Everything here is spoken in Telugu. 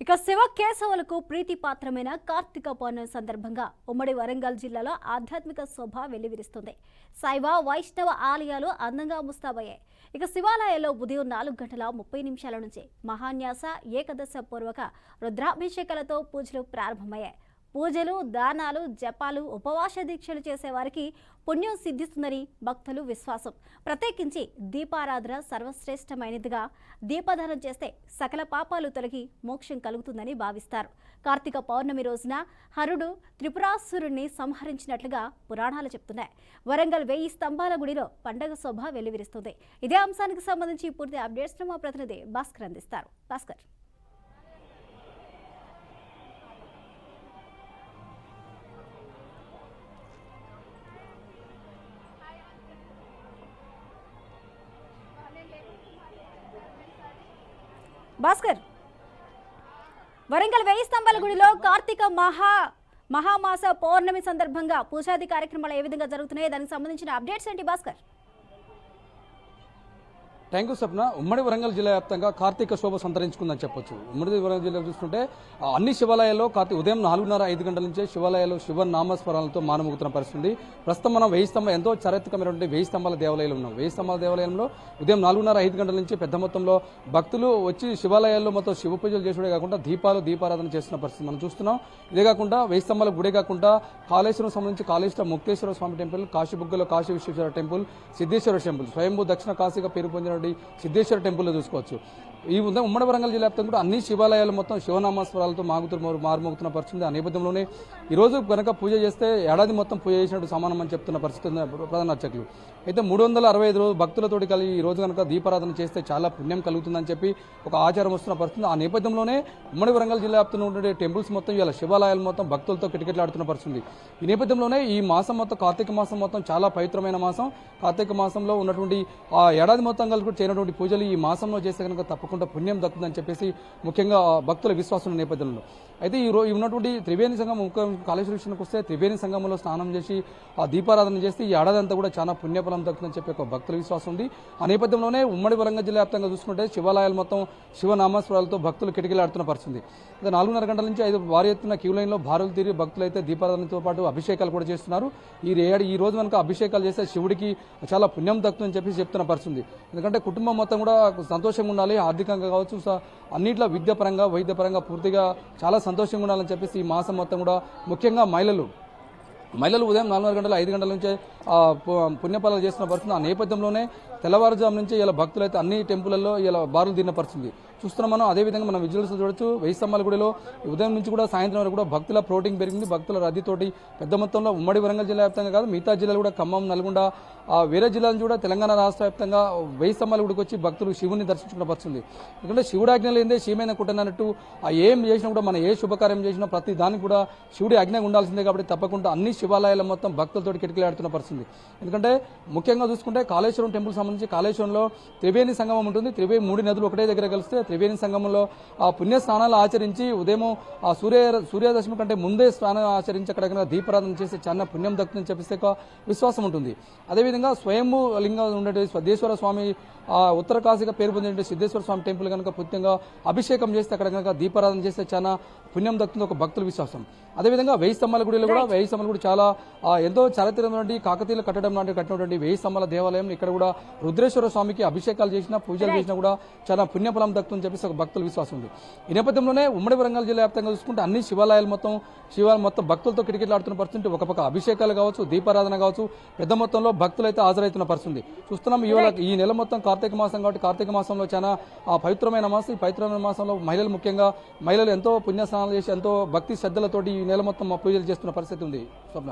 ఇక శివ కేశవులకు ప్రీతిపాత్రమైన కార్తీక పౌర్ణమి సందర్భంగా ఉమ్మడి వరంగల్ జిల్లాలో ఆధ్యాత్మిక శోభ వెల్లివిరుస్తుంది. శైవ వైష్ణవ ఆలయాలు అందంగా ముస్తాబయ్యాయి. ఇక శివాలయాల్లో ఉదయం 4:30 నుంచి మహాన్యాస ఏకదశ పూర్వక రుద్రాభిషేకాలతో పూజలు ప్రారంభమయ్యాయి. పూజలు, దానాలు, జపాలు, ఉపవాస దీక్షలు చేసేవారికి పుణ్యం సిద్ధిస్తుందని భక్తులు విశ్వాసం. ప్రత్యేకించి దీపారాధన సర్వశ్రేష్టమైనదిగా దీపదానం చేస్తే సకల పాపాలు తొలగి మోక్షం కలుగుతుందని భావిస్తారు. కార్తీక పౌర్ణమి రోజున హరుడు త్రిపురాసురుణ్ణి సంహరించినట్లుగా పురాణాలు చెప్తున్నాయి. వరంగల్ 1000 స్తంభాల గుడిలో పండగ శోభ వెల్లివిరుస్తుంది. ఇదే అంశానికి సంబంధించి పూర్తి అప్డేట్స్ మా ప్రతినిధి భాస్కర్ అందిస్తారు. భాస్కర్. భాస్కర్, వరంగల్ 1000 స్తంభాల గుడిలో కార్తీక మహామాస పౌర్ణమి సందర్భంగా పూజాది కార్యక్రమాలు ఏ విధంగా జరుగుతున్నాయో దానికి సంబంధించిన అప్డేట్స్ ఏంటి భాస్కర్? Thank you Sapna. ఉమ్మడి వరంగల్ జిల్లా వ్యాప్తంగా కార్తీక శోభ సంతరించుకుందని చెప్పొచ్చు. ఉమ్మడి వరంగల్ జిల్లా చూస్తుంటే అన్ని శివాలయాల్లో ఉదయం 4:30-5 గంటల నుంచే శివాలయాల్లో శివనామస్మరణలతో మానమోగుతున్న పరిస్థితి. ప్రస్తుతం మనం 1000 స్తంభం ఎంతో చారిత్రకమైనటువంటి 1000 స్తంభాల దేవాలయాలు ఉన్నాం. 1000 స్తంభాల దేవాలయంలో ఉదయం 4:30-5 గంటల నుంచి పెద్ద మొత్తంలో భక్తులు వచ్చి శివాలయాల్లో మొత్తం శివ పూజలు చేసుడే కాకుండా దీపారాధన చేస్తున్న పరిస్థితి మనం చూస్తున్నాం. ఇదే కాకుండా 1000 స్తంభాల గుడే కాకుండా కాళేశ్వరం సంబంధించి కాళేశ్వర ముక్తేశ్వర స్వామి టెంపుల్, కాశీబుగ్గలో కాశీ విశ్వేశ్వర టెంపుల్, సిద్ధేశ్వర టెంపుల్, స్వయంభూ దక్షిణ కాశీగా పేరు పొందిన సిద్ధేశ్వర టెంపుల్లో చూసుకోవచ్చు. ఈ ఉమ్మడి వరంగల్ జిల్లా వ్యాప్తంగా కూడా అన్ని శివాలయాలు మొత్తం శివనామస్వరాలతో మారుమోగుతున్న పరిస్థితి. ఆ నేపథ్యంలోనే ఈ రోజు కనుక పూజ చేస్తే ఏడాది మొత్తం పూజ చేసినట్టు సమానం అని చెప్తున్న పరిస్థితి ప్రధాన అర్చకులు. అయితే 365 రోజు భక్తులతోటి కలిసి ఈ రోజు కనుక దీపారాధన చేస్తే చాలా పుణ్యం కలుగుతుందని చెప్పి ఒక ఆచారం వస్తున్న పరిస్థితి. ఆ నేపథ్యంలోనే ఉమ్మడి వరంగల్ జిల్లా వ్యాప్తంగా ఉండే టెంపుల్స్ మొత్తం ఇలా శివాలయాలు మొత్తం భక్తులతో కిటకిటలాడుతున్న పరిస్థితి. ఈ నేపథ్యంలోనే ఈ మాసం మొత్తం కార్తీక మాసం మొత్తం చాలా పవిత్రమైన మాసం. కార్తీక మాసంలో ఉన్నటువంటి ఆ ఏడాది మొత్తం కలిసి కూడా చేయనటువంటి పూజలు ఈ మాసంలో చేస్తే కనుక తప్పకుండా పుణ్యం దక్కుతుందని చెప్పేసి ముఖ్యంగా భక్తుల విశ్వాసం నేపథ్యంలో అయితే ఈ ఉన్నటువంటి త్రివేణి సంఘం కాళేశ్వర విషయానికి వస్తే త్రివేణి సంఘంలో స్నానం చేసి ఆ దీపారాధన చేస్తే ఈ ఏడాది అంతా కూడా చాలా పుణ్యఫలం దక్కుతుందని చెప్పి ఒక భక్తుల విశ్వాసం ఉంది. ఆ నేపథ్యంలోనే ఉమ్మడి వరంగల్ జిల్లా వ్యాప్తంగా చూసుకుంటే శివాలయాలు మొత్తం శివనామస్వరాలతో భక్తులు కిటకిలాడుతున్న పరిస్థితి. అయితే 4:30 గంటల నుంచి 5 భారీ ఎత్తున క్యూ లైన్లో భారులు తీరి భక్తులు అయితే దీపారాధనతో పాటు అభిషేకాలు కూడా చేస్తున్నారు. ఈ రోజు కనుక అభిషేకాలు చేస్తే శివుడికి చాలా పుణ్యం దక్కుతుందని చెప్పి చెప్తున్న పరిస్థితి. ఎందుకంటే కుటుంబం మొత్తం కూడా సంతోషంగా ఉండాలి, ఆర్థికంగా కావచ్చు, అన్నింటిలో విద్యాపరంగా వైద్యపరంగా పూర్తిగా చాలా సంతోషంగా ఉండాలని చెప్పేసి ఈ మాసం మొత్తం కూడా ముఖ్యంగా మహిళలు ఉదయం 4:30-5 గంటల నుంచే పుణ్యఫలాలు చేస్తున్న పరిస్థితి. ఆ నేపథ్యంలోనే తెల్లవారుజాము నుంచి ఇలా భక్తులు అయితే అన్ని టెంపుల్లో ఇలా బారులు తీరిన పరిస్థితి చూస్తున్నాం మనం. అదేవిధంగా మనం విజువల్స్ చూడొచ్చు. 1000 స్తంభాల గుడిలో ఉదయం నుంచి కూడా సాయంత్రం వరకు కూడా భక్తుల ఫ్లోటింగ్ పెరిగింది. భక్తుల రద్దీతోటి పెద్ద మొత్తంలో ఉమ్మడి వరంగల్ జిల్లా వ్యాప్తంగా కాదు మిగతా జిల్లాలు కూడా ఖమ్మం, నల్గొండ, వేరే జిల్లాలను కూడా తెలంగాణ రాష్ట్ర వ్యాప్తంగా 1000 స్తంభాల గుడికి వచ్చి భక్తులు శివుని దర్శించుకున్న పరిస్థితి. ఎందుకంటే శివుడి ఆజ్ఞ లేదే శివమైన కుట్టనట్టు ఏం చేసినా కూడా మనం ఏ శుభకార్యం చేసినా ప్రతి దానికి కూడా శివుడి ఆజ్ఞ ఉండాల్సిందే. కాబట్టి తప్పకుండా అన్ని శివాలయాల మొత్తం భక్తులతో కిటకిలాడుతున్న పరిస్థితి. ఎందుకంటే ముఖ్యంగా చూసుకుంటే కాళేశ్వరం టెంపుల్ సంబంధించి కాళేశ్వరంలో త్రివేణి సంగమం ఉంటుంది. 3 నదులు ఒకటే దగ్గర కలిస్తే త్రివేణి సంగమంలో ఆ పుణ్య స్నానాలు ఆచరించి ఉదయం ఆ సూర్యదశమి కంటే ముందే స్నానం ఆచరించి అక్కడ దీపారాధన చేస్తే చాలా పుణ్యం దక్కుతుందని చెప్పేసి ఒక విశ్వాసం ఉంటుంది. అదేవిధంగా స్వయంభూ లింగం ఉండే సిద్ధేశ్వర స్వామి ఉత్తర కాశీగా పేరు పొందిన సిద్ధేశ్వర స్వామి టెంపుల్ కనుక పూర్తిగా అభిషేకం చేస్తే అక్కడ కనుక దీపారాధన చేస్తే చాలా పుణ్యం దక్కుతుంది ఒక భక్తుల విశ్వాసం. అదేవిధంగా 1000 స్తంభాల గుడిలో కూడా 1000 స్తంభాలు కూడా చాలా ఎంతో చారిత్రకమైనటువంటి కాకతీయులు కట్టినటువంటి 1000 స్తంభాల దేవాలయం. ఇక్కడ కూడా రుద్రేశ్వర స్వామికి అభిషేకాలు చేసినా పూజలు చేసినా కూడా చాలా పుణ్యఫలం దక్కుతుందని చెప్పేసి ఒక భక్తుల విశ్వాసం ఉంది. ఈ నేపథ్యంలోనే ఉమ్మడి వరంగల్ జిల్లా వ్యాప్తంగా చూసుకుంటే అన్ని శివాలయాలు మొత్తం భక్తులతో కిటకిటలాడుతున్న పరిస్థితి. ఒక పక్క అభిషేకాలు కావచ్చు, దీపారాధన కావచ్చు, పెద్ద మొత్తంలో భక్తులు అయితే హాజరవుతున్న పరిస్థితి చూస్తున్నాం. ఈ నెల మొత్తం కార్తీక మాసం కాబట్టి కార్తీక మాసంలో చాలా పవిత్రమైన మాసం. ఈ పవిత్రమైన మాసంలో మహిళలు ఎంతో పుణ్య స్నానాలు చేసి ఎంతో భక్తి శ్రద్ధలతోటి ఈ నెల మొత్తం పూజలు చేస్తున్న పరిస్థితి ఉంది. స్వప్న.